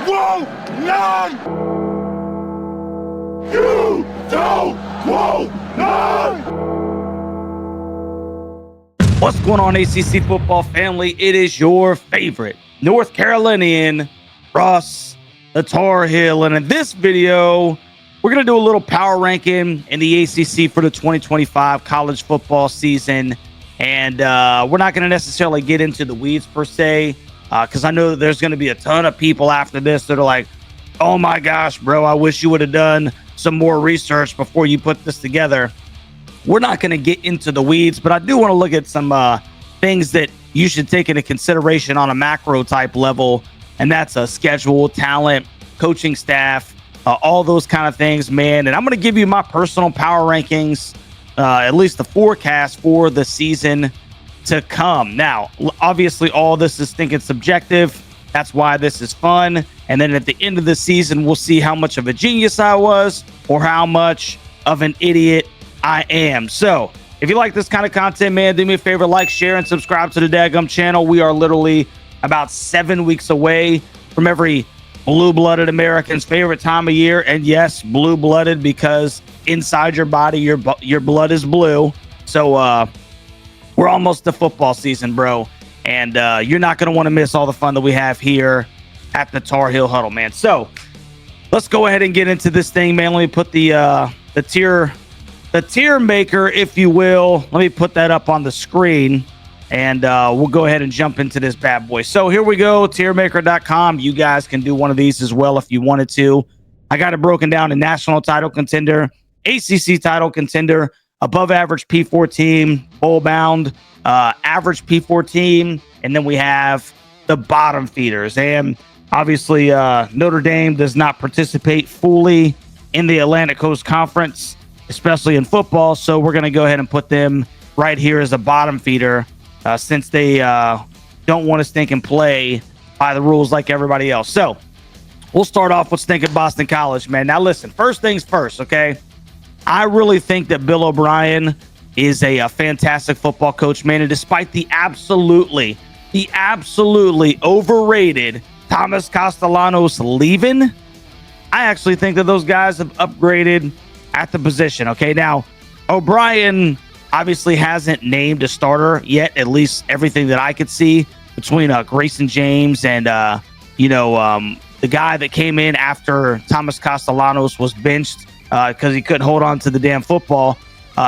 want none! You don't want none! What's going on, ACC football family? It is your favorite North Carolinian, Russ, the Tar Heel. And in this video, we're going to do a little power ranking in the ACC for the 2025 college football season. And we're not going to necessarily get into the weeds per se, because I know that there's going to be a ton of people after this that are like, oh my gosh, bro, I wish you would have done some more research before you put this together. We're not going to get into the weeds, but I do want to look at some things that you should take into consideration on a macro type level, and that's a schedule, talent, coaching staff, all those kind of things, man. And I'm going to give you my personal power rankings, at least the forecast for the season to come. Now, obviously, all this is thinking subjective. That's why this is fun. And then at the end of the season, we'll see how much of a genius I was or how much of an idiot I am. So if you like this kind of content, man, do me a favor, like, share, and subscribe to the daggum channel. We are literally about 7 weeks away from every blue-blooded American's favorite time of year. And yes, blue-blooded, because inside your body, your blood is blue. So we're almost to football season, bro. And you're not going to want to miss all the fun that we have here at the Tar Heel Huddle, man. So let's go ahead and get into this thing, man. Let me put the tier maker, if you will. Let me put that up on the screen, and we'll go ahead and jump into this bad boy. So here we go, tiermaker.com. You guys can do one of these as well if you wanted to. I got it broken down in national title contender, ACC title contender, above average P4 team, bowl bound, average P4 team, and then we have the bottom feeders. And obviously, Notre Dame does not participate fully in the Atlantic Coast Conference, especially in football. So we're going to go ahead and put them right here as a bottom feeder, since they don't want to stink and play by the rules like everybody else. So we'll start off with stinking Boston College, man. Now listen, first things first, okay? I really think that Bill O'Brien is a fantastic football coach, man. And despite the absolutely overrated Thomas Castellanos leaving, I actually think that those guys have upgraded at the position. Okay, now O'Brien obviously hasn't named a starter yet, at least everything that I could see, between Grayson James and the guy that came in after Thomas Castellanos was benched because he couldn't hold on to the damn football.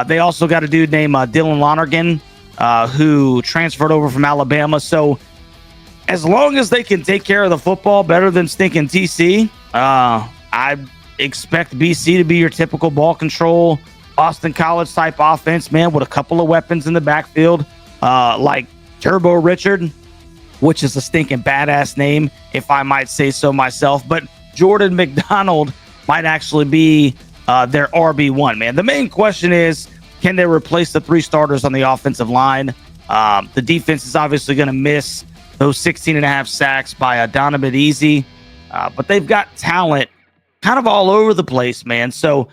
They also got a dude named Dylan Lonergan, who transferred over from Alabama. So as long as they can take care of the football better than stinking TC, I expect BC to be your typical ball control Boston College type offense, man, with a couple of weapons in the backfield, like Turbo Richard, which is a stinking badass name, if I might say so myself. But Jordan McDonald might actually be their RB1, man. The main question is, can they replace the three starters on the offensive line? The defense is obviously going to miss those 16.5 sacks by Donovan Easy, but they've got talent kind of all over the place, man. So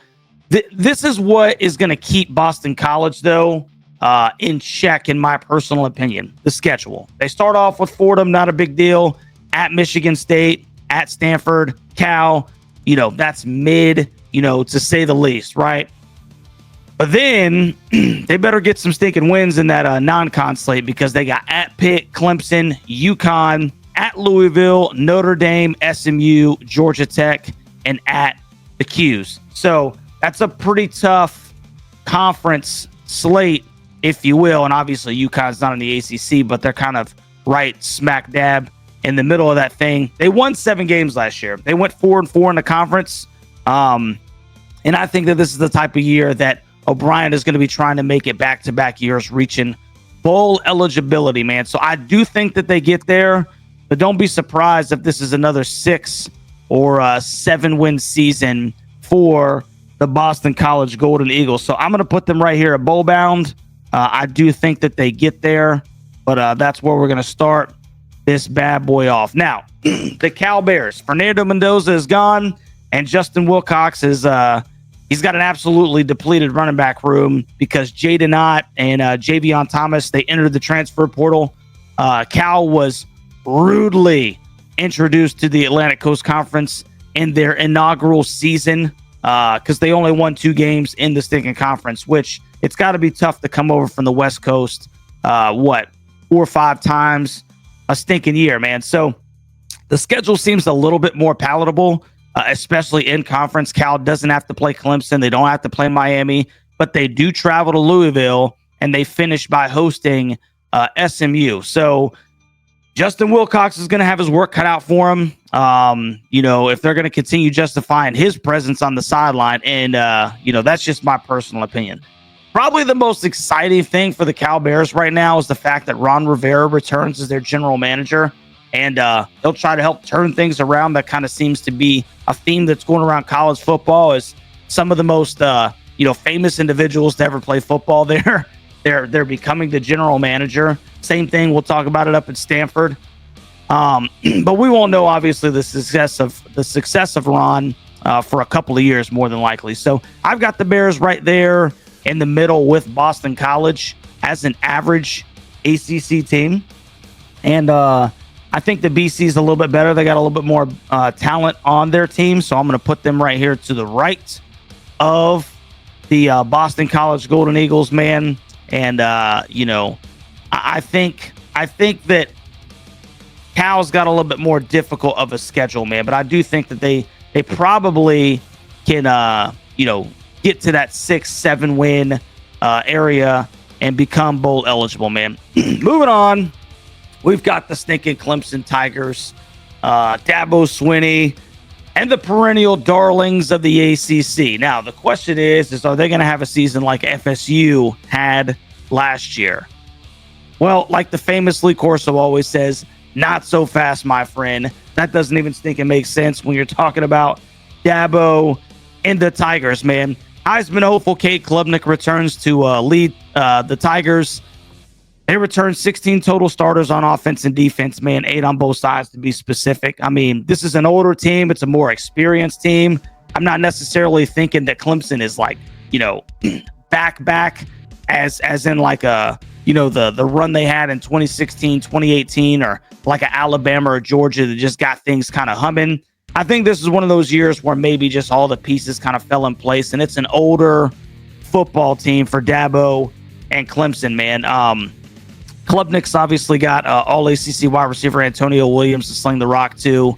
this is what is going to keep Boston College, though, in check, in my personal opinion. The schedule. They start off with Fordham, not a big deal. At Michigan State, at Stanford, Cal, that's mid, to say the least, right? But then they better get some stinking wins in that non-con slate, because they got at Pitt, Clemson, UConn, at Louisville, Notre Dame, SMU, Georgia Tech, and at the Qs. So that's a pretty tough conference slate, if you will. And obviously UConn's not in the ACC, but they're kind of right smack dab in the middle of that thing. They won 7 games last year. They went 4-4 in the conference. And I think that this is the type of year that O'Brien is going to be trying to make it back-to-back years, reaching bowl eligibility, man. So I do think that they get there, but don't be surprised if this is another 6 or 7-win season for the Boston College Golden Eagles. So I'm going to put them right here at bowl bound. I do think that they get there, but that's where we're going to start this bad boy off. Now, the Cal Bears. Fernando Mendoza is gone, and Justin Wilcox is he's got an absolutely depleted running back room because Jaden Ott and Javion Thomas, they entered the transfer portal. Cal was rudely introduced to the Atlantic Coast Conference in their inaugural season, because they only won 2 games in the stinking conference, which it's got to be tough to come over from the West Coast, 4 or 5 times a stinking year, man. So the schedule seems a little bit more palatable, especially in conference. Cal doesn't have to play Clemson. They don't have to play Miami, but they do travel to Louisville, and they finish by hosting SMU. So Justin Wilcox is going to have his work cut out for him. If they're going to continue justifying his presence on the sideline, and that's just my personal opinion. Probably the most exciting thing for the Cal Bears right now is the fact that Ron Rivera returns as their general manager, and they'll try to help turn things around. That kind of seems to be a theme that's going around college football, is some of the most famous individuals to ever play football there. They're becoming the general manager. Same thing, we'll talk about it up at Stanford. But we won't know, obviously, the success of Ron for a couple of years, more than likely. So I've got the Bears right there in the middle with Boston College as an average ACC team. And I think the BC is a little bit better. They got a little bit more talent on their team. So I'm going to put them right here to the right of the Boston College Golden Eagles, man. And, I think that Cal's got a little bit more difficult of a schedule, man. But I do think that they probably can, get to that 6-7 win area and become bowl eligible, man. Moving on, we've got the stinking Clemson Tigers, Dabo Swinney, and the perennial darlings of the ACC. Now, the question is are they going to have a season like FSU had last year? Well, like the famous Lee Corso always says, not so fast, my friend. That doesn't even stinking make sense when you're talking about Dabo and the Tigers, man. Heisman hopeful Kate Klubnik returns to lead the Tigers. They returned 16 total starters on offense and defense, man, 8 on both sides to be specific. I mean, this is an older team. It's a more experienced team. I'm not necessarily thinking that Clemson is like, back as in like the run they had in 2016, 2018, or like an Alabama or Georgia that just got things kind of humming. I think this is one of those years where maybe just all the pieces kind of fell in place, and it's an older football team for Dabo and Clemson, man. Klubnik's obviously got all ACC wide receiver Antonio Williams to sling the rock too.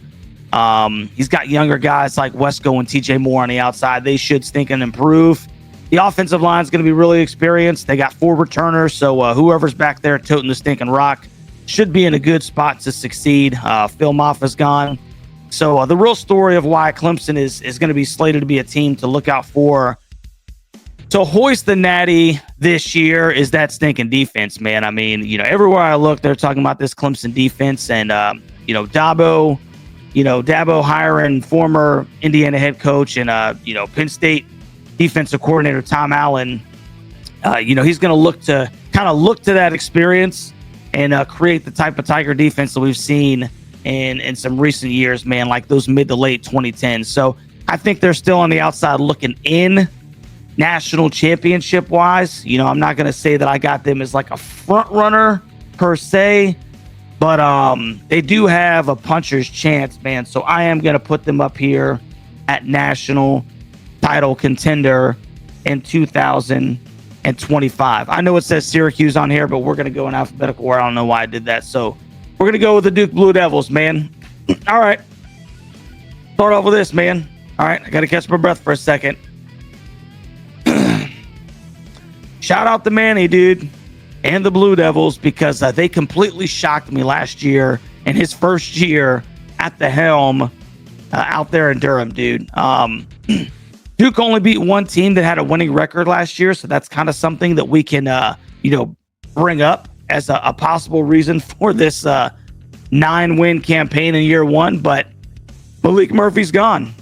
He's got younger guys like Wesco and TJ Moore on the outside. They should stink and improve. The offensive line is going to be really experienced. They got 4 returners, so whoever's back there toting the stinking rock should be in a good spot to succeed. Phil Moffa's gone. So the real story of why Clemson is going to be slated to be a team to look out for to hoist the natty this year is that stinking defense, man. I mean, everywhere I look, they're talking about this Clemson defense, and Dabo hiring former Indiana head coach and Penn State defensive coordinator Tom Allen. He's going to look to that experience and create the type of Tiger defense that we've seen in some recent years, man, like those mid to late 2010s. So I think they're still on the outside looking in national championship wise. I'm not going to say that I got them as like a front runner per se, but they do have a puncher's chance, man. So I am going to put them up here at national title contender in 2025. I know it says Syracuse on here, but we're going to go in alphabetical order. I don't know why I did that. So we're going to go with the Duke Blue Devils, man. All right. Start off with this, man. All right. I got to catch my breath for a second. Shout out to Manny, dude, and the Blue Devils, because they completely shocked me last year in his first year at the helm out there in Durham, dude. Duke only beat one team that had a winning record last year, so that's kind of something that we can, bring up as a possible reason for this 9-win campaign in year 1. But Malik Murphy's gone.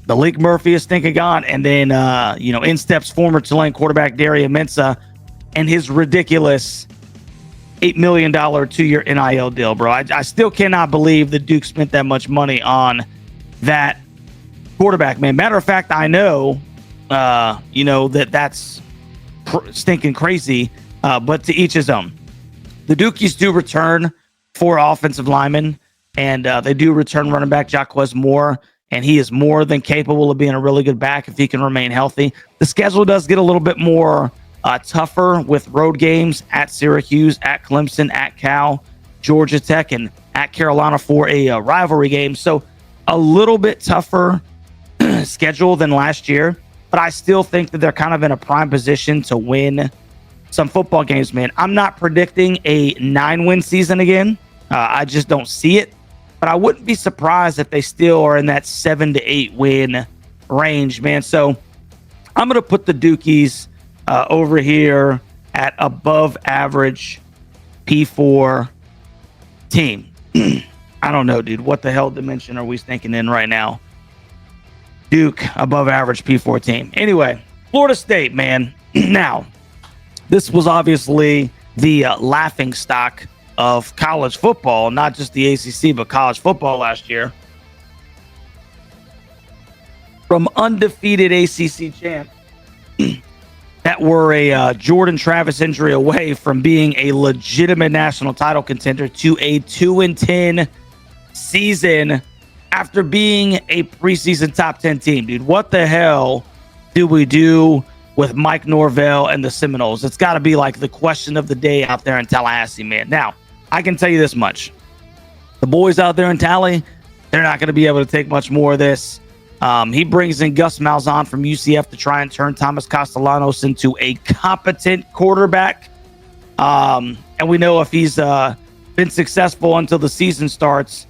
Malik Murphy is stinking gone. And then, in steps former Tulane quarterback Darian Mensah and his ridiculous $8 million 2-year NIL deal, bro. I still cannot believe that Duke spent that much money on that quarterback, man. Matter of fact, I know, that's stinking crazy, but to each his own. The Dukies do return 4 offensive linemen. And they do return running back Jaquez Moore, and he is more than capable of being a really good back if he can remain healthy. The schedule does get a little bit more tougher with road games at Syracuse, at Clemson, at Cal, Georgia Tech, and at Carolina for a rivalry game. So a little bit tougher schedule than last year, but I still think that they're kind of in a prime position to win some football games, man. I'm not predicting a 9-win season again. I just don't see it, but I wouldn't be surprised if they still are in that 7 to 8 win range, man. So I'm going to put the Dukies over here at above average P4 team. I don't know, dude. What the hell dimension are we thinking in right now? Duke, above average P4 team. Anyway, Florida State, man. Now, this was obviously the laughing stock of college football, not just the ACC, but college football last year. From undefeated ACC champs that were a Jordan Travis injury away from being a legitimate national title contender to a 2-10 season after being a preseason top 10 team, dude. What the hell do we do with Mike Norvell and the Seminoles? It's got to be like the question of the day out there in Tallahassee, man. Now, I can tell you this much. The boys out there in Tally, they're not going to be able to take much more of this. He brings in Gus Malzahn from UCF to try and turn Thomas Castellanos into a competent quarterback. And we know if he's been successful until the season starts,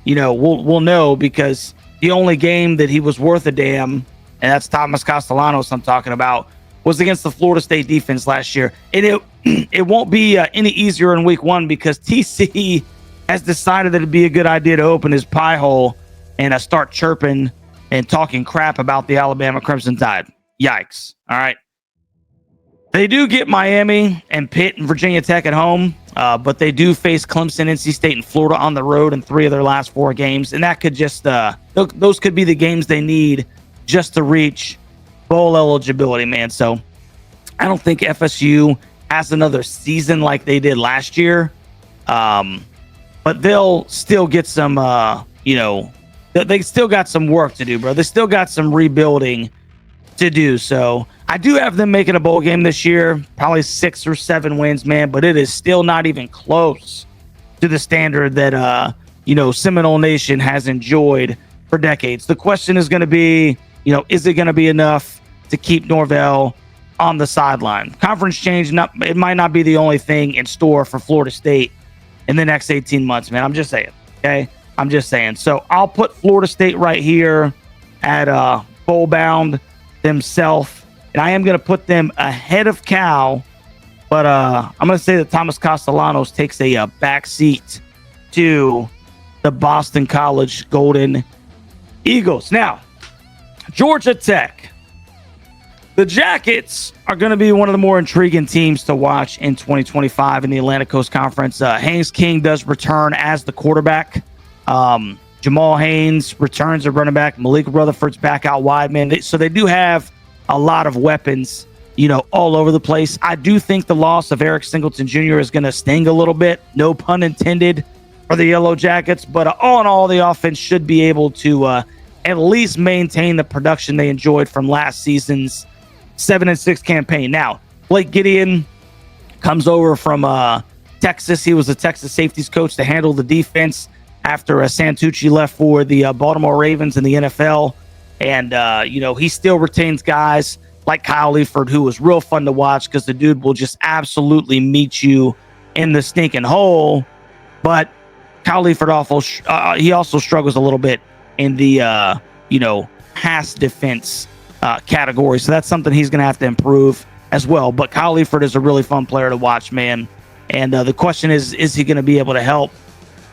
you know, we'll know, because the only game that he was worth a damn, and that's Thomas Castellanos I'm talking about, was against the Florida State defense last year. And it won't be any easier in week 1, because TC has decided that it'd be a good idea to open his pie hole and start chirping and talking crap about the Alabama Crimson Tide. Yikes. All right. They do get Miami and Pitt and Virginia Tech at home, but they do face Clemson, NC State, and Florida on the road in 3 of their last 4 games. And that could just, those could be the games they need just to reach bowl eligibility, man. So I don't think FSU has another season like they did last year. But they'll still get some, they still got some work to do, bro. They still got some rebuilding to do. So I do have them making a bowl game this year, probably 6 or 7 wins, man, but it is still not even close to the standard that, Seminole Nation has enjoyed for decades. The question is going to be, is it going to be enough to keep Norvell on the sideline? Conference change, it might not be the only thing in store for Florida State in the next 18 months, man. I'm just saying, okay? I'm just saying. So I'll put Florida State right here at bowl bound themselves, and I am going to put them ahead of Cal, but I'm going to say that Thomas Castellanos takes a back seat to the Boston College Golden Eagles. Now, Georgia Tech. The Jackets are going to be one of the more intriguing teams to watch in 2025 in the Atlantic Coast Conference. Haynes King does return as the quarterback. Jamal Haynes returns as running back. Malik Rutherford's back out wide, man. So they do have a lot of weapons, all over the place. I do think the loss of Eric Singleton Jr. is going to sting a little bit. No pun intended for the Yellow Jackets. But all in all, the offense should be able to at least maintain the production they enjoyed from last season's 7-6 campaign. Now, Blake Gideon comes over from Texas. He was the Texas safeties coach to handle the defense after Santucci left for the Baltimore Ravens in the NFL. And, he still retains guys like Kyle Leaford, who was real fun to watch because the dude will just absolutely meet you in the stinking hole. But Kyle Leaford he also struggles a little bit in the, pass defense category. So that's something he's going to have to improve as well. But Kyle Leaford is a really fun player to watch, man. And the question is he going to be able to help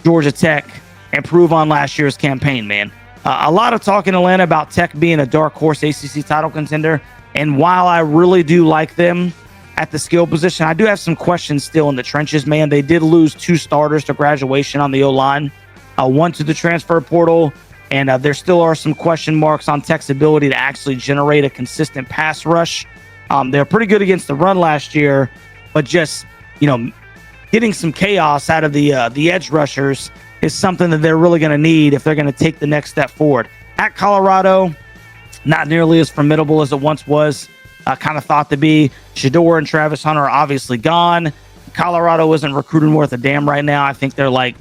Georgia Tech improve on last year's campaign, man? A lot of talk in Atlanta about Tech being a dark horse ACC title contender. And while I really do like them at the skill position, I do have some questions still in the trenches, man. They did lose 2 starters to graduation on the O-line, 1 to the transfer portal. And there still are some question marks on Tech's ability to actually generate a consistent pass rush. They're pretty good against the run last year, but just, getting some chaos out of the edge rushers is something that they're really going to need if they're going to take the next step forward. At Colorado, not nearly as formidable as it once was, kind of thought to be. Shedeur and Travis Hunter are obviously gone. Colorado isn't recruiting worth a damn right now. I think they're like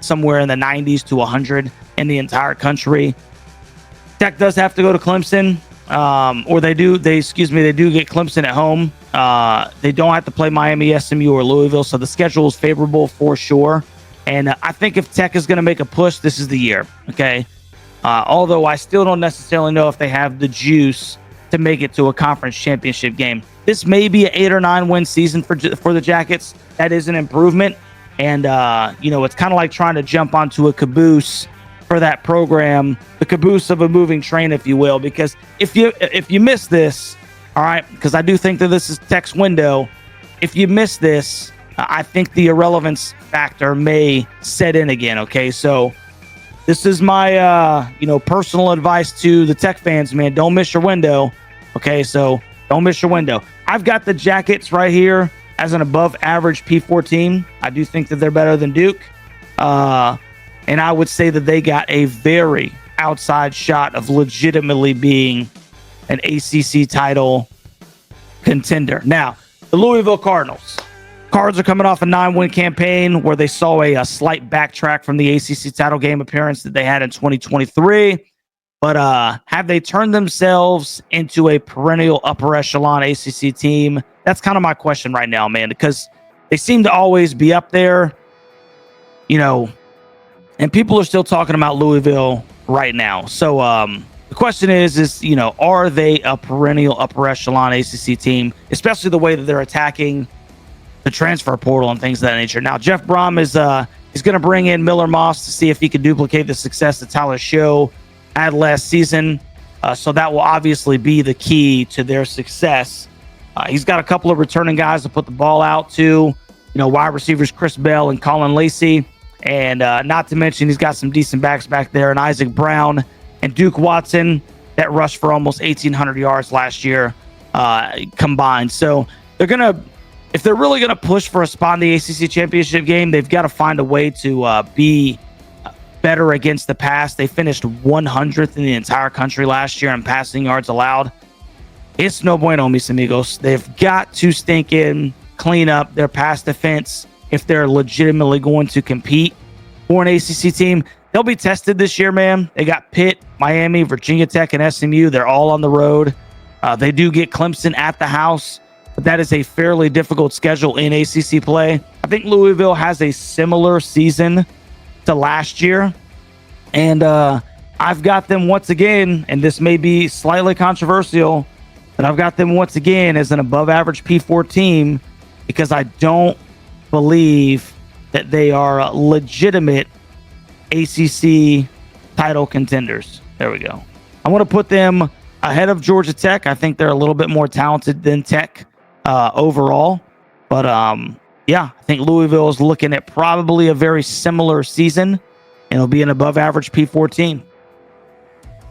somewhere in the 90s to 100 in the entire country. Tech does have to go to Clemson, or they do get Clemson at home. They don't have to play Miami, SMU, or Louisville, so the schedule is favorable for sure. And I think if Tech is going to make a push, this is the year, okay? Although I still don't necessarily know if they have the juice to make it to a conference championship game. This may be an 8 or 9 win season for the Jackets. That is an improvement. And, it's kind of like trying to jump onto a caboose for that program, the caboose of a moving train, if you will, because if you miss this, all right, because I do think that this is Tech's window. If you miss this, I think the irrelevance factor may set in again. Okay, so this is my personal advice to the Tech fans, man. Don't miss your window. Okay, so don't miss your window. I've got the Jackets right here as an above average P4 team. I do think that they're better than Duke. And I would say that they got a very outside shot of legitimately being an ACC title contender. Now, the Louisville Cardinals. Cards are coming off a 9-win campaign where they saw a slight backtrack from the ACC title game appearance that they had in 2023. But have they turned themselves into a perennial upper echelon ACC team? That's kind of my question right now, man, because they seem to always be up there, and people are still talking about Louisville right now. So the question is, are they a perennial upper echelon ACC team, especially the way that they're attacking the transfer portal and things of that nature? Now, Jeff Brom is going to bring in Miller Moss to see if he can duplicate the success that Tyler Show had last season. So that will obviously be the key to their success. He's got a couple of returning guys to put the ball out to, wide receivers Chris Bell and Colin Lacey. And not to mention, he's got some decent backs back there, and Isaac Brown and Duke Watson that rushed for almost 1,800 yards last year combined. So if they're really going to push for a spot in the ACC championship game, they've got to find a way to be better against the pass. They finished 100th in the entire country last year in passing yards allowed. It's no bueno, mis amigos. They've got to clean up their pass defense if they're legitimately going to compete for an ACC team. They'll be tested this year, man. They got Pitt, Miami, Virginia Tech, and SMU. They're all on the road. They do get Clemson at the house, but that is a fairly difficult schedule in ACC play. I think Louisville has a similar season to last year, and I've got them once again, and this may be slightly controversial, but I've got them once again as an above-average P4 team because I don't believe that they are legitimate ACC title contenders. There we go. I want to put them ahead of Georgia Tech. I think they're a little bit more talented than Tech overall. But I think Louisville is looking at probably a very similar season, and it'll be an above average P4 team.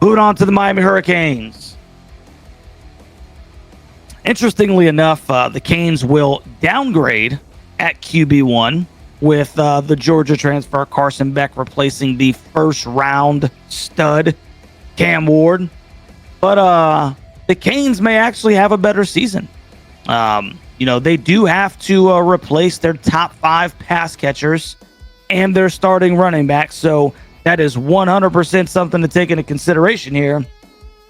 Moving on to the Miami Hurricanes. Interestingly enough, the Canes will downgrade at QB1 with the Georgia transfer Carson Beck replacing the first round stud Cam Ward. But the Canes may actually have a better season. They do have to replace their top 5 pass catchers and their starting running back. So that is 100% something to take into consideration here.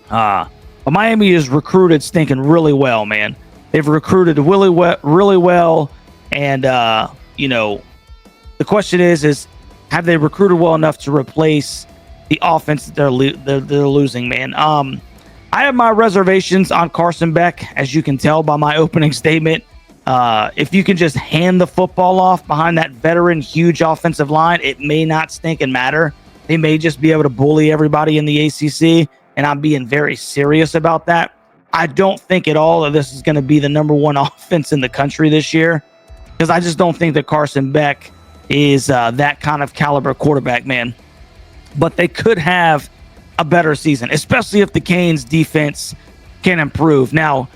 But Miami is recruited stinking really well, man. They've recruited really well. And, the question is have they recruited well enough to replace the offense that they're losing, man? I have my reservations on Carson Beck, as you can tell by my opening statement. If you can just hand the football off behind that veteran, huge offensive line, it may not stink and matter. They may just be able to bully everybody in the ACC, and I'm being very serious about that. I don't think at all that this is going to be the number 1 offense in the country this year, because I just don't think that Carson Beck is that kind of caliber quarterback, man. But they could have a better season, especially if the Canes defense can improve. Now,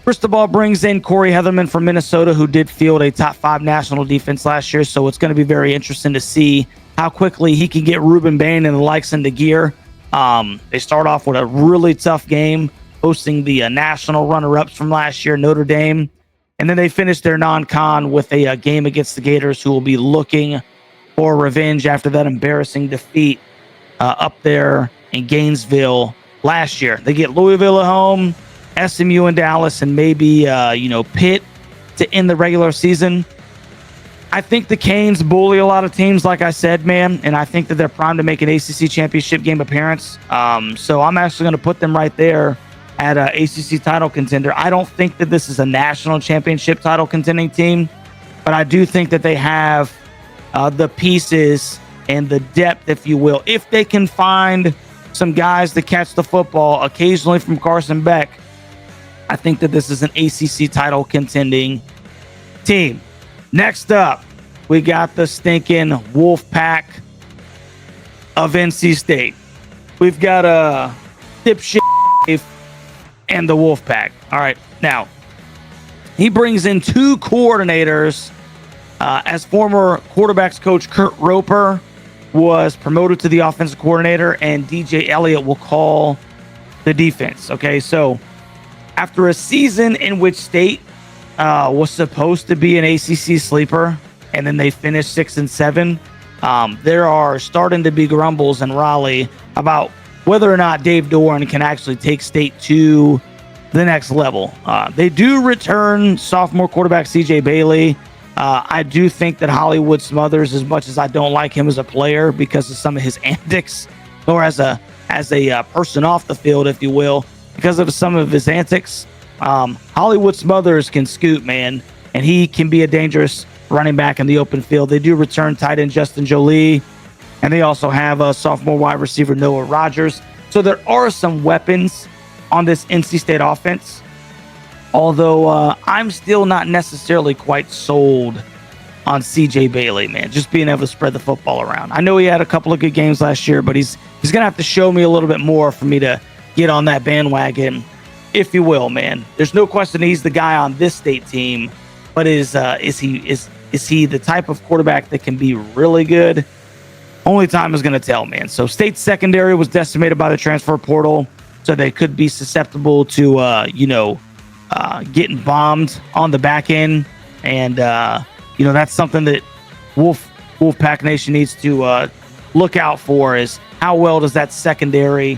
Cristobal brings in Corey Heatherman from Minnesota, who did field a top 5 national defense last year. So it's going to be very interesting to see how quickly he can get Ruben Bain and the likes into gear. They start off with a really tough game, hosting the national runner-ups from last year, Notre Dame. And then they finish their non-con with a game against the Gators, who will be looking for revenge after that embarrassing defeat up there in Gainesville last year. They get Louisville at home, SMU in Dallas, and maybe Pitt to end the regular season. I think the Canes bully a lot of teams, like I said, man, and I think that they're primed to make an ACC championship game appearance. So I'm actually going to put them right there at an ACC title contender. I don't think that this is a national championship title contending team, but I do think that they have the pieces and the depth, if you will. If they can find some guys to catch the football occasionally from Carson Beck, I think that this is an ACC title contending team. Next up, we got the stinking Wolf Pack of NC State. We've got a dipshit and the Wolf Pack. All right, now he brings in 2 coordinators. As former quarterbacks coach Kurt Roper was promoted to the offensive coordinator, and DJ Elliott will call the defense. Okay, so after a season in which State was supposed to be an ACC sleeper, and then they finished 6-7, there are starting to be grumbles in Raleigh about whether or not Dave Doran can actually take State to the next level. They do return sophomore quarterback CJ Bailey. I do think that Hollywood Smothers, as much as I don't like him as a player because of some of his antics, or as a person off the field, if you will, because of some of his antics, Hollywood Smothers can scoot, man, and he can be a dangerous running back in the open field. They do return tight end Justin Jolie, and they also have a sophomore wide receiver Noah Rogers. So there are some weapons on this NC State offense, although I'm still not necessarily quite sold on CJ Bailey, man, just being able to spread the football around. I know he had a couple of good games last year, but he's going to have to show me a little bit more for me to get on that bandwagon, if you will, man. There's no question he's the guy on this State team, but is he the type of quarterback that can be really good? Only time is going to tell, man. So State's secondary was decimated by the transfer portal, so they could be susceptible to getting bombed on the back end, and that's something that Wolfpack Nation needs to look out for, is how well does that secondary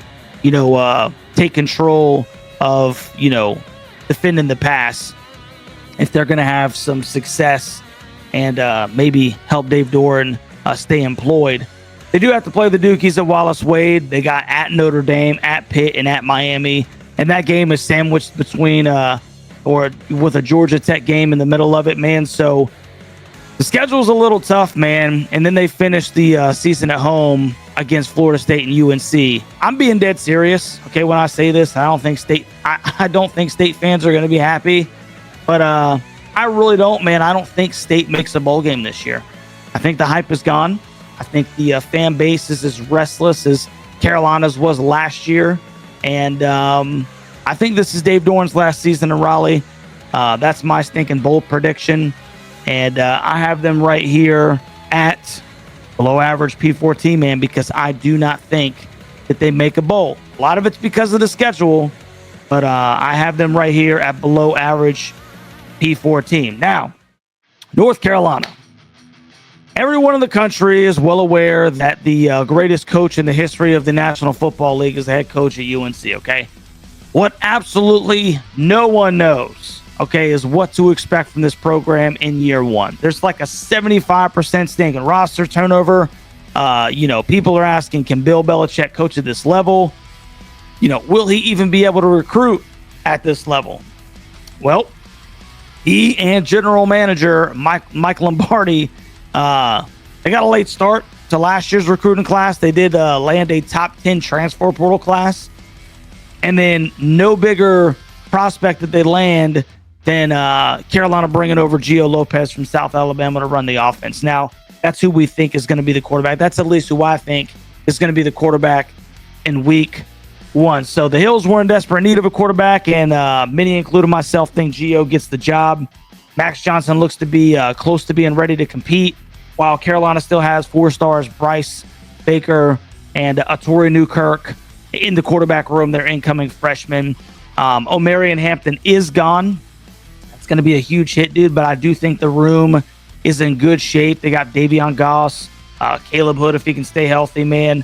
take control of defending the pass, if they're going to have some success and maybe help Dave Doran stay employed. They do have to play the Dukies at Wallace Wade. They got at Notre Dame, at Pitt, and at Miami, and that game is sandwiched between or with a Georgia Tech game in the middle of it, man. So the schedule's a little tough, man. And then they finished the season at home against Florida State and UNC. I'm being dead serious, okay, when I say this. I don't think State fans are going to be happy, but I really don't, man. I don't think State makes a bowl game this year. I think the hype is gone. I think the fan base is as restless as Carolina's was last year, and I think this is Dave Doran's last season in Raleigh. That's my stinking bold prediction. And I have them right here at below average P14, man, because I do not think that they make a bowl. A lot of it's because of the schedule, but I have them right here at below average P14. Now, North Carolina. Everyone in the country is well aware that the greatest coach in the history of the National Football League is the head coach at UNC, okay? What absolutely no one knows, okay, is what to expect from this program in year one. There's like a 75% stinking roster turnover. People are asking, can Bill Belichick coach at this level? Will he even be able to recruit at this level? Well, he and general manager Mike Lombardi, they got a late start to last year's recruiting class. They did land a top 10 transfer portal class. And then no bigger prospect that they land than Carolina bringing over Gio Lopez from South Alabama to run the offense. Now, that's who we think is going to be the quarterback. That's at least who I think is going to be the quarterback in week 1. So the Hills were in desperate need of a quarterback, and many, including myself, think Gio gets the job. Max Johnson looks to be close to being ready to compete, while Carolina still has 4 stars, Bryce Baker and Atori Newkirk in the quarterback room. They're incoming freshmen. Omarion Hampton is gone. That's going to be a huge hit, dude, but I do think the room is in good shape. They got Davion Goss, Caleb Hood, if he can stay healthy, man,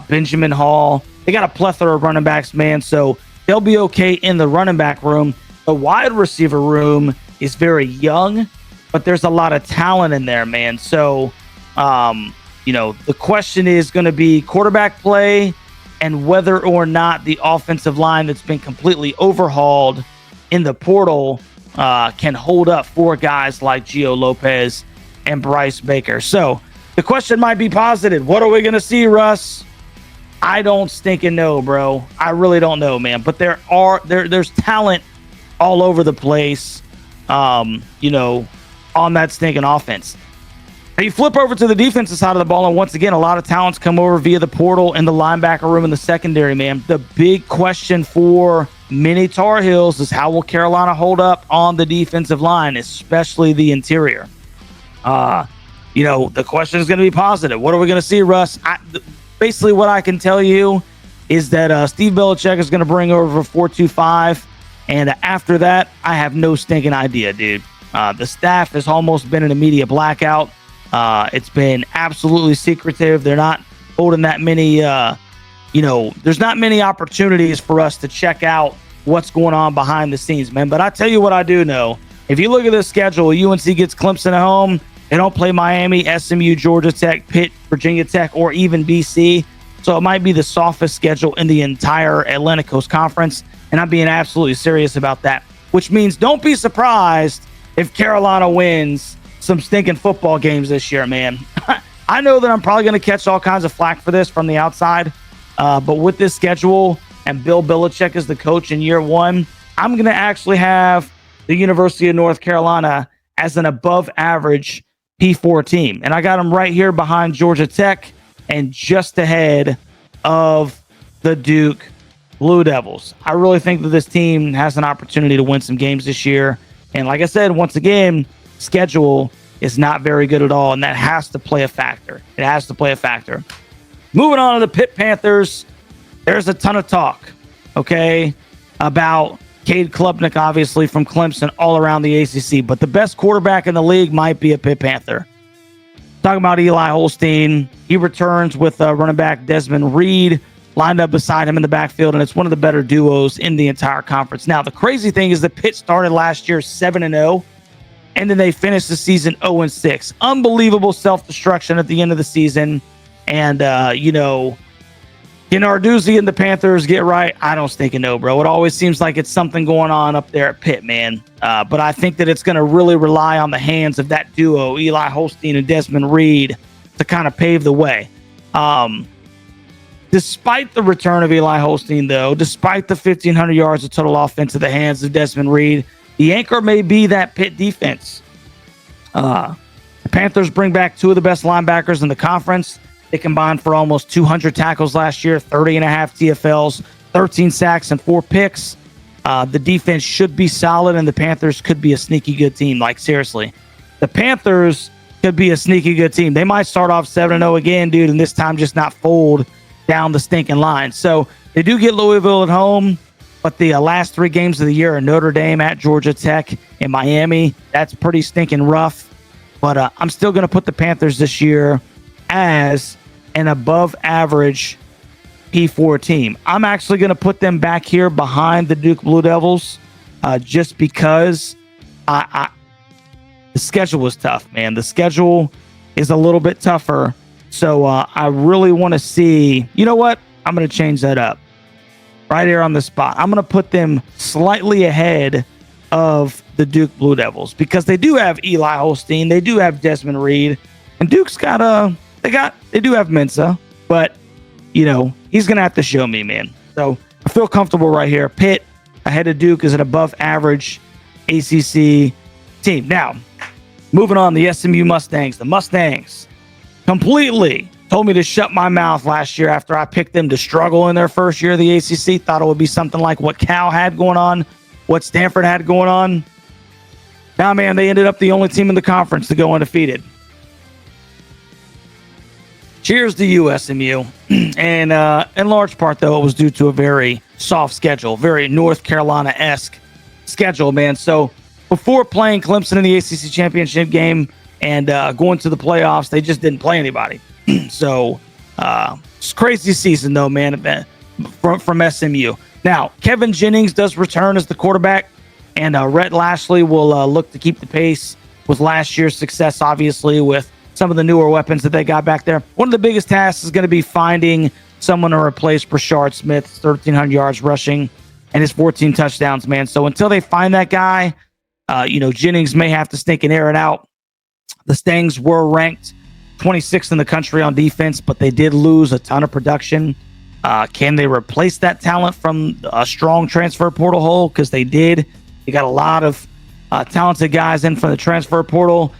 Benjamin Hall. They got a plethora of running backs, man, so they'll be okay in the running back room. The wide receiver room is very young, but there's a lot of talent in there, man. So, the question is going to be quarterback play and whether or not the offensive line that's been completely overhauled in the portal can hold up for guys like Gio Lopez and Bryce Baker. So the question might be posited. What are we going to see, Russ? I don't stinking know, bro. I really don't know, man. But there's talent all over the place, on that stinking offense. Now you flip over to the defensive side of the ball, and once again, a lot of talents come over via the portal in the linebacker room in the secondary, man. The big question for many Tar Heels is how will Carolina hold up on the defensive line, especially the interior? The question is going to be positive. What are we going to see, Russ? Basically, what I can tell you is that Steve Belichick is going to bring over a 4-2-5, and after that, I have no stinking idea, dude. The staff has almost been in a media blackout. It's been absolutely secretive. They're not holding that many, there's not many opportunities for us to check out what's going on behind the scenes, man. But I tell you what I do know. If you look at the schedule, UNC gets Clemson at home. They don't play Miami, SMU, Georgia Tech, Pitt, Virginia Tech, or even BC. So it might be the softest schedule in the entire Atlantic Coast Conference. And I'm being absolutely serious about that, which means don't be surprised if Carolina wins some stinking football games this year, man. I know that I'm probably going to catch all kinds of flack for this from the outside, but with this schedule and Bill Belichick as the coach in year 1, I'm going to actually have the University of North Carolina as an above average P4 team. And I got them right here behind Georgia Tech and just ahead of the Duke Blue Devils. I really think that this team has an opportunity to win some games this year. And like I said, once again, schedule is not very good at all, and that has to play a factor. It has to play a factor. Moving on to the Pitt Panthers, there's a ton of talk, okay, about Cade Klubnik, obviously, from Clemson, all around the ACC. But the best quarterback in the league might be a Pitt Panther. Talking about Eli Holstein. He returns with running back Desmond Reed lined up beside him in the backfield, and it's one of the better duos in the entire conference. Now, the crazy thing is that Pitt started last year 7-0, and then they finished the season 0-6. Unbelievable self-destruction at the end of the season. And, can Arduzzi and the Panthers get right? I don't stinking know, bro. It always seems like it's something going on up there at Pitt, man. But I think that it's going to really rely on the hands of that duo, Eli Holstein and Desmond Reed, to kind of pave the way. Despite the return of Eli Holstein, though, despite the 1,500 yards of total offense at the hands of Desmond Reed, the anchor may be that Pitt defense. The Panthers bring back 2 of the best linebackers in the conference. They combined for almost 200 tackles last year, 30.5 TFLs, 13 sacks, and 4 picks. The defense should be solid, and the Panthers could be a sneaky good team. Like, seriously. The Panthers could be a sneaky good team. They might start off 7-0 again, dude, and this time just not fold down the stinking line. So they do get Louisville at home, but the last 3 games of the year are Notre Dame, at Georgia Tech, and Miami. That's pretty stinking rough. But I'm still going to put the Panthers this year as an above average P4 team. I'm actually going to put them back here behind the Duke Blue Devils just because the schedule was tough, man. The schedule is a little bit tougher. So I really want to see, you know what? I'm going to change that up right here on the spot. I'm going to put them slightly ahead of the Duke Blue Devils because they do have Eli Holstein. They do have Desmond Reed, and Duke's got they do have Mensa, but he's going to have to show me, man. So I feel comfortable right here. Pitt ahead of Duke is an above average ACC team. Now, moving on, the SMU Mustangs. The Mustangs completely told me to shut my mouth last year after I picked them to struggle in their first year of the ACC. Thought it would be something like what Cal had going on, what Stanford had going on. Now, man, they ended up the only team in the conference to go undefeated. Cheers to you, SMU. And in large part, though, it was due to a very soft schedule, very North Carolina-esque schedule, man. So before playing Clemson in the ACC championship game and going to the playoffs, they just didn't play anybody. So it's a crazy season, though, man, from SMU. Now, Kevin Jennings does return as the quarterback, and Rhett Lashley will look to keep the pace with last year's success, obviously, with some of the newer weapons that they got back there. One of the biggest tasks is going to be finding someone to replace Brashard Smith's 1,300 yards rushing and his 14 touchdowns, man. So until they find that guy, Jennings may have to stink and air it out. The Stangs were ranked 26th in the country on defense, but they did lose a ton of production. Can they replace that talent from a strong transfer portal hole? Because they did. They got a lot of talented guys in from the transfer portal.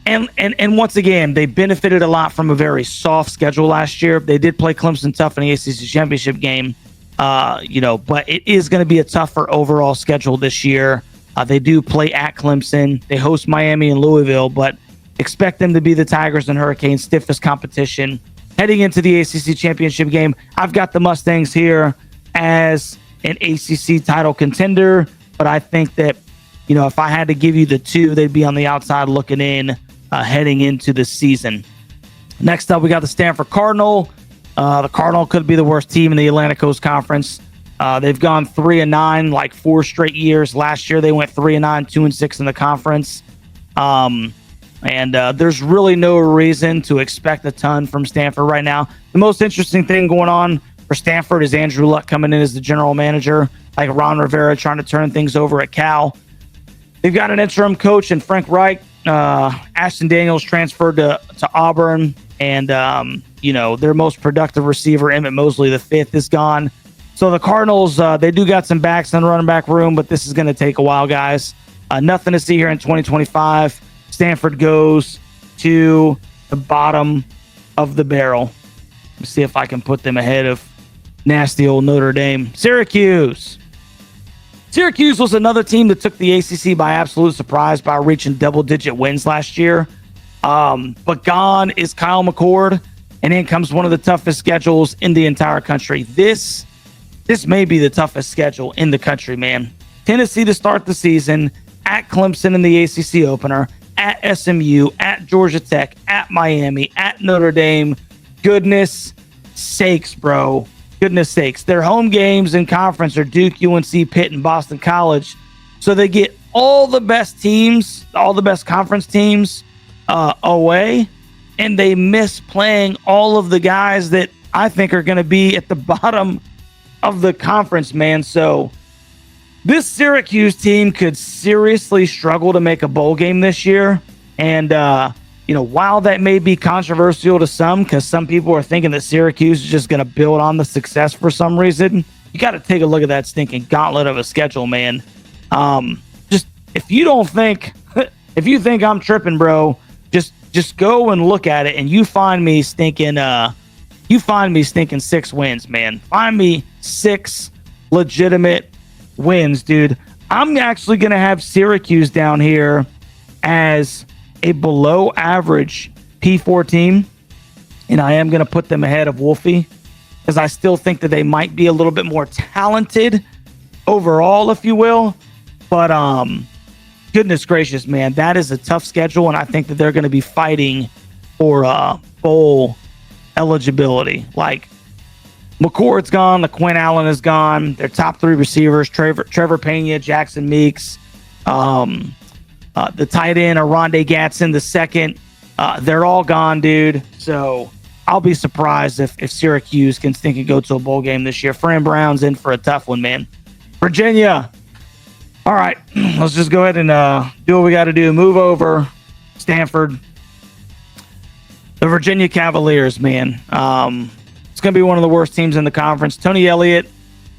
And once again, they benefited a lot from a very soft schedule last year. They did play Clemson tough in the ACC championship game, but it is going to be a tougher overall schedule this year. They do play at Clemson. They host Miami and Louisville, but expect them to be the Tigers and Hurricanes' stiffest competition heading into the ACC championship game. I've got the Mustangs here as an ACC title contender, but I think that, if I had to give you the two, they'd be on the outside looking in heading into the season. Next up, we got the Stanford Cardinal. The Cardinal could be the worst team in the Atlantic Coast Conference. They've gone 3-9 like 4 straight years. Last year, they went 3-9, 2-6 in the conference. And there's really no reason to expect a ton from Stanford right now. The most interesting thing going on for Stanford is Andrew Luck coming in as the general manager, like Ron Rivera trying to turn things over at Cal. They've got an interim coach in Frank Reich. Ashton Daniels transferred to Auburn, and their most productive receiver, Emmett Mosley V, is gone. So the Cardinals, they do got some backs in the running back room, but this is going to take a while, guys. Nothing to see here in 2025. Stanford goes to the bottom of the barrel. Let me see if I can put them ahead of nasty old Notre Dame. Syracuse. Syracuse was another team that took the ACC by absolute surprise by reaching double-digit wins last year. But gone is Kyle McCord, and in comes one of the toughest schedules in the entire country. This may be the toughest schedule in the country, man. Tennessee to start the season, at Clemson in the ACC opener, at SMU, at Georgia Tech, at Miami, at Notre Dame. Goodness sakes, bro. Goodness sakes. Their home games in conference are Duke, UNC, Pitt, and Boston College. So they get all the best teams, all the best conference teams away, and they miss playing all of the guys that I think are going to be at the bottom of the conference, man. So this Syracuse team could seriously struggle to make a bowl game this year. And, while that may be controversial to some, because some people are thinking that Syracuse is just going to build on the success for some reason, you got to take a look at that stinking gauntlet of a schedule, man. Just if you think I'm tripping, bro, just go and look at it, and you find me stinking 6 wins, man. Find me 6 legitimate wins, dude. I'm actually going to have Syracuse down here as a below average P4 team, and I am going to put them ahead of Wolfie because I still think that they might be a little bit more talented overall, if you will. But goodness gracious, man, that is a tough schedule, and I think that they're going to be fighting for bowl eligibility. Like, McCord's gone, LaQuinn Allen is gone, their top 3 receivers, Trevor Pena, Jackson Meeks, the tight end, Rondé Gatson, the second. They're all gone, dude. So I'll be surprised if Syracuse can stink and go to a bowl game this year. Fran Brown's in for a tough one, man. Virginia. All right, let's just go ahead and do what we got to do. Move over. Stanford. The Virginia Cavaliers, man. It's going to be one of the worst teams in the conference. Tony Elliott,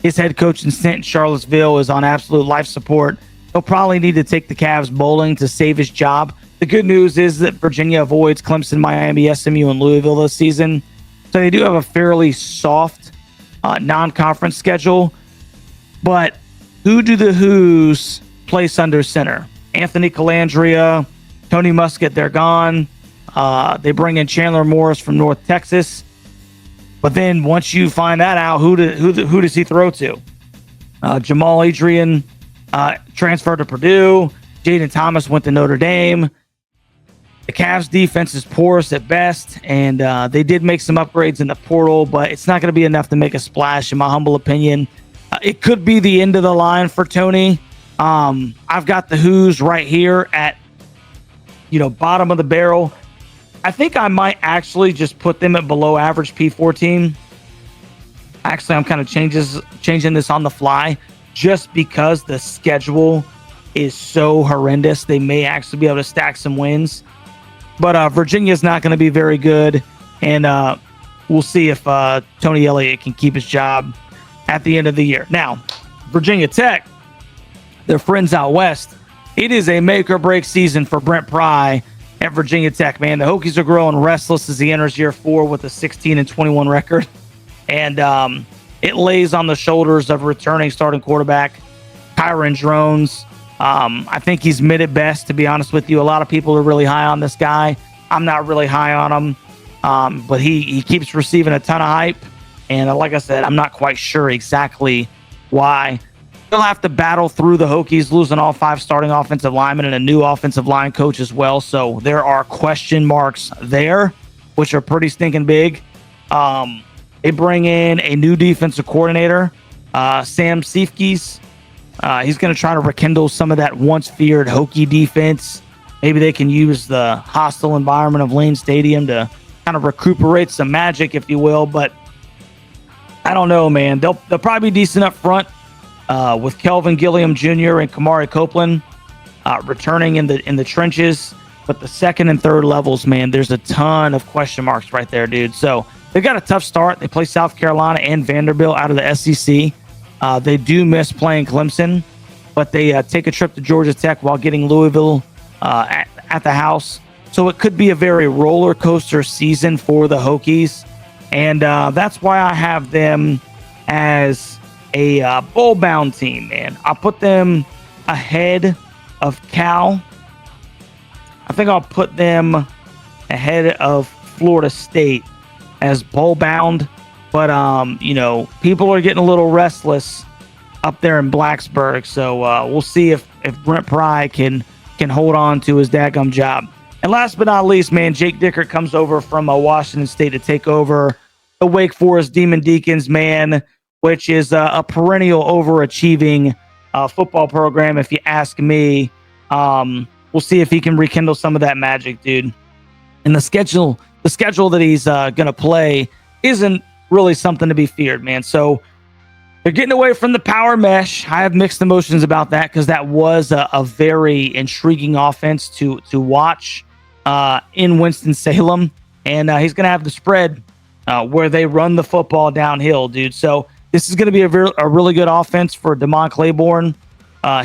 his head coach and stint in Charlottesville, is on absolute life support. He'll probably need to take the Cavs bowling to save his job. The good news is that Virginia avoids Clemson, Miami, SMU, and Louisville this season. So they do have a fairly soft non-conference schedule. But who do the Who's place under center? Anthony Calandria, Tony Muskett, they're gone. They bring in Chandler Morris from North Texas. But then once you find that out, who does he throw to? Jamal Adrian transferred to Purdue. Jaden Thomas went to Notre Dame. The Cavs defense is porous at best, and they did make some upgrades in the portal, but it's not going to be enough to make a splash, in my humble opinion. It could be the end of the line for Tony. I've got the Who's right here at, bottom of the barrel. I think I might actually just put them at below average P14. Actually, I'm kind of changing this on the fly just because the schedule is so horrendous. They may actually be able to stack some wins. But Virginia's not going to be very good, and we'll see if Tony Elliott can keep his job at the end of the year. Now, Virginia Tech, their friends out west, it is a make-or-break season for Brent Pry at Virginia Tech, man. The Hokies are growing restless as he enters year 4 with a 16-21 record, and it lays on the shoulders of returning starting quarterback Kyron Drones. I think he's mid at best, to be honest with you. A lot of people are really high on this guy. I'm not really high on him, but he keeps receiving a ton of hype. And like I said, I'm not quite sure exactly why. They'll have to battle through the Hokies, losing all 5 starting offensive linemen and a new offensive line coach as well. So there are question marks there, which are pretty stinking big. They bring in a new defensive coordinator, Sam Seifkes. He's going to try to rekindle some of that once feared Hokie defense. Maybe they can use the hostile environment of Lane Stadium to kind of recuperate some magic, if you will. But I don't know, man. They'll probably be decent up front with Kelvin Gilliam Jr. and Kamari Copeland returning in the trenches. But the second and third levels, man, there's a ton of question marks right there, dude. So they've got a tough start. They play South Carolina and Vanderbilt out of the SEC. They do miss playing Clemson, but they take a trip to Georgia Tech while getting Louisville at the house. So it could be a very roller coaster season for the Hokies. And that's why I have them as a bowl-bound team, man. I'll put them ahead of Cal. I think I'll put them ahead of Florida State as bowl-bound. But, people are getting a little restless up there in Blacksburg. So we'll see if Brent Pry can hold on to his daggum job. And last but not least, man, Jake Dickert comes over from Washington State to take over the Wake Forest Demon Deacons, man, which is a perennial overachieving football program, if you ask me. We'll see if he can rekindle some of that magic, dude. And the schedule that he's going to play isn't really something to be feared, man. So they're getting away from the power mesh. I have mixed emotions about that because that was a very intriguing offense to watch in Winston-Salem. And he's going to have the spread where they run the football downhill, dude. So this is going to be a really good offense for DeMond Claiborne.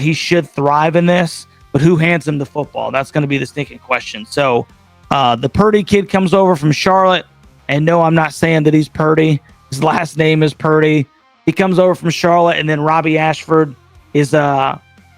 He should thrive in this, but who hands him the football? That's going to be the stinking question. So the Purdy kid comes over from Charlotte. And no, I'm not saying that he's Purdy. His last name is Purdy. He comes over from Charlotte, and then Robbie Ashford is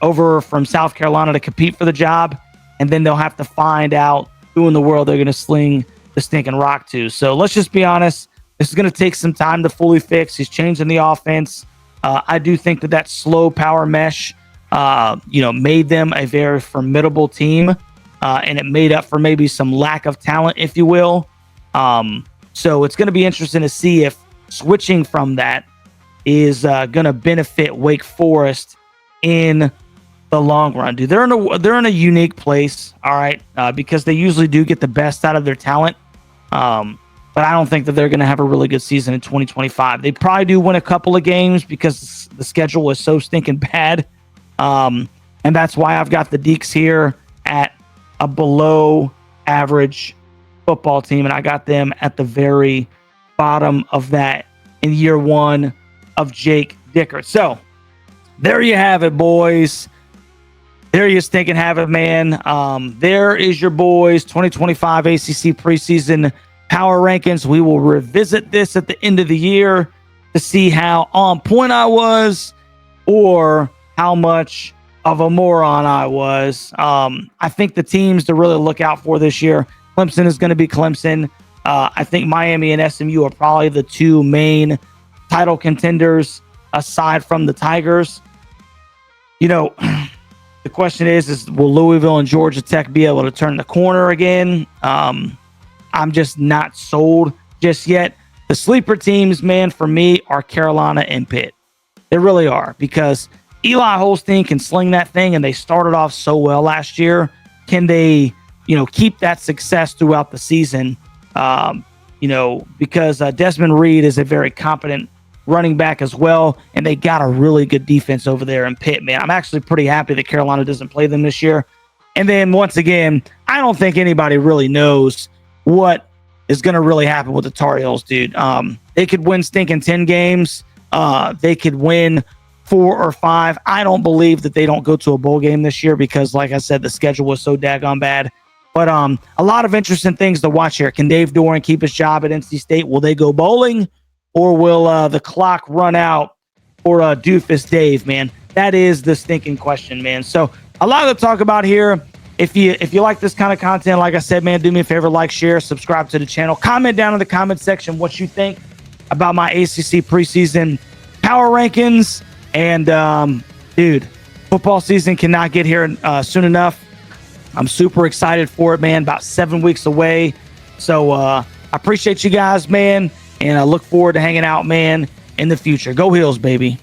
over from South Carolina to compete for the job. And then they'll have to find out who in the world they're going to sling the stinking rock to. So let's just be honest. This is going to take some time to fully fix. He's changing the offense. I do think that slow power mesh, made them a very formidable team. And it made up for maybe some lack of talent, if you will. So it's going to be interesting to see if switching from that is going to benefit Wake Forest in the long run. Dude, they're in a unique place, all right, because they usually do get the best out of their talent. But I don't think that they're going to have a really good season in 2025. They probably do win a couple of games because the schedule is so stinking bad. And that's why I've got the Deeks here at a below average football team, and I got them at the very bottom of that in year 1 of Jake Dickert. So there you have it, boys. There you stinking have it, man. There is your boys 2025 ACC preseason power rankings. We will revisit this at the end of the year to see how on point I was or how much of a moron I was. I think the teams to really look out for this year, Clemson is going to be Clemson. I think Miami and SMU are probably the two main title contenders aside from the Tigers. You know, the question is will Louisville and Georgia Tech be able to turn the corner again? I'm just not sold just yet. The sleeper teams, man, for me are Carolina and Pitt. They really are, because Eli Holstein can sling that thing, and they started off so well last year. Can they, keep that success throughout the season? Because Desmond Reed is a very competent running back as well, and they got a really good defense over there in Pitt, man. I'm actually pretty happy that Carolina doesn't play them this year. And then once again, I don't think anybody really knows what is going to really happen with the Tar Heels, dude. They could win stinking 10 games. They could win 4 or 5. I don't believe that they don't go to a bowl game this year because, like I said, the schedule was so daggone bad. But a lot of interesting things to watch here. Can Dave Doran keep his job at NC State? Will they go bowling? Or will the clock run out for Doofus Dave, man? That is the stinking question, man. So a lot to talk about here. If you like this kind of content, like I said, man, do me a favor, like, share, subscribe to the channel. Comment down in the comment section what you think about my ACC preseason power rankings. And, dude, football season cannot get here soon enough. I'm super excited for it, man. About 7 weeks away. So I appreciate you guys, man. And I look forward to hanging out, man, in the future. Go Heels, baby.